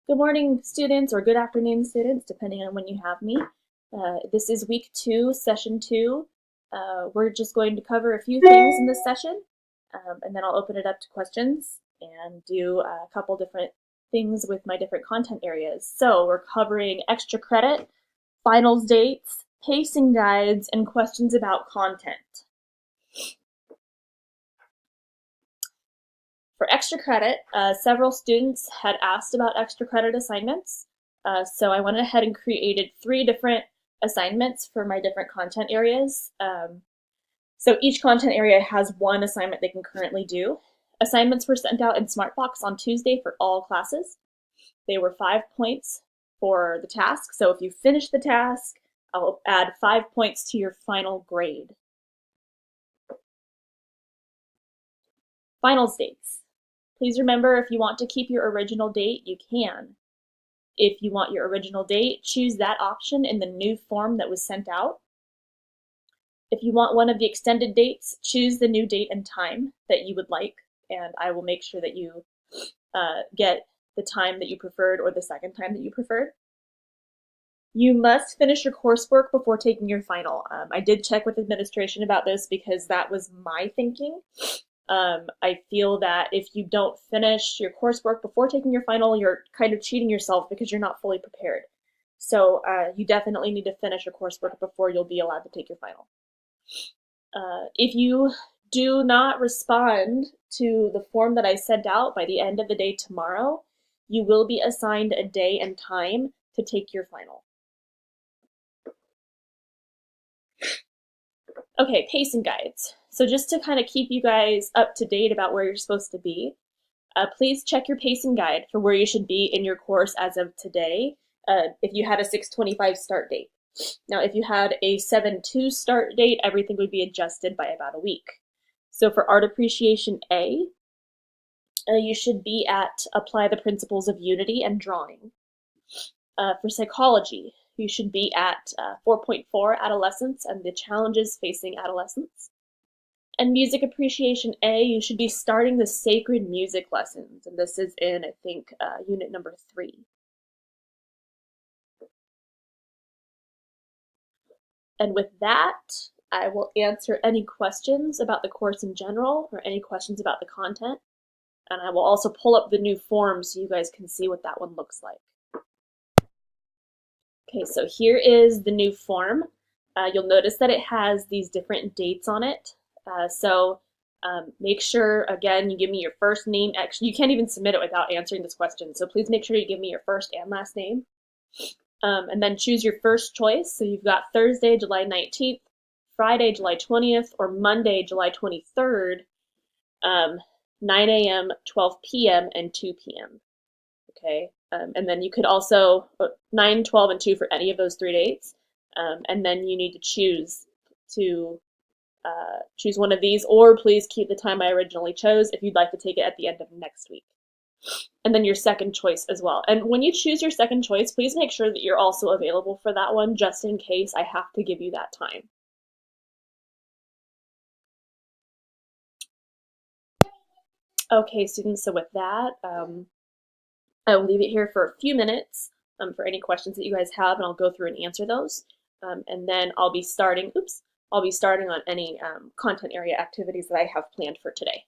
Good morning, students, or good afternoon, students, depending on when you have me. This is week 2, session 2. We're just going to cover a few things in this session, and then I'll open it up to questions and do a couple different things with my different content areas. So we're covering extra credit, finals dates, pacing guides, and questions about content. For extra credit, several students had asked about extra credit assignments, so I went ahead and created 3 different assignments for my different content areas. So each content area has 1 assignment they can currently do. Assignments were sent out in Smartbox on Tuesday for all classes. They were 5 points for the task, so if you finish the task, I'll add 5 points to your final grade. Finals dates. Please remember, if you want to keep your original date, you can. If you want your original date, choose that option in the new form that was sent out. If you want one of the extended dates, choose the new date and time that you would like, and I will make sure that you get the time that you preferred or the second time that you preferred. You must finish your coursework before taking your final. I did check with administration about this because that was my thinking. I feel that if you don't finish your coursework before taking your final, you're kind of cheating yourself because you're not fully prepared. So you definitely need to finish your coursework before you'll be allowed to take your final. If you do not respond to the form that I sent out by the end of the day tomorrow, you will be assigned a day and time to take your final. Okay, pacing guides. So just to kind of keep you guys up to date about where you're supposed to be, please check your pacing guide for where you should be in your course as of today, if you had a 6:25 start date. Now, if you had a 7:2 start date, everything would be adjusted by about a week. So for Art Appreciation A, you should be at Apply the Principles of Unity and Drawing. For Psychology, you should be at 4.4 Adolescence and the Challenges Facing Adolescents. And Music Appreciation A, you should be starting the Sacred Music lessons, and this is in, I think, unit number 3. And with that, I will answer any questions about the course in general or any questions about the content. And I will also pull up the new form so you guys can see what that one looks like. Okay, so here is the new form. You'll notice that it has these different dates on it. Make sure, again, you give me your first name. Actually, you can't even submit it without answering this question. So please make sure you give me your first and last name. And then choose your first choice. So you've got Thursday, July 19th, Friday, July 20th, or Monday, July 23rd, 9 a.m., 12 p.m., and 2 p.m. Okay, and then you could also 9, 12, and 2 for any of those 3 dates. And then you need to choose one of these, or please keep the time I originally chose if you'd like to take it at the end of next week. And then your second choice as well. And when you choose your second choice, please make sure that you're also available for that one, just in case I have to give you that time. Okay, students, so with that, I will leave it here for a few minutes for any questions that you guys have, and I'll go through and answer those. And then I'll be starting on any content area activities that I have planned for today.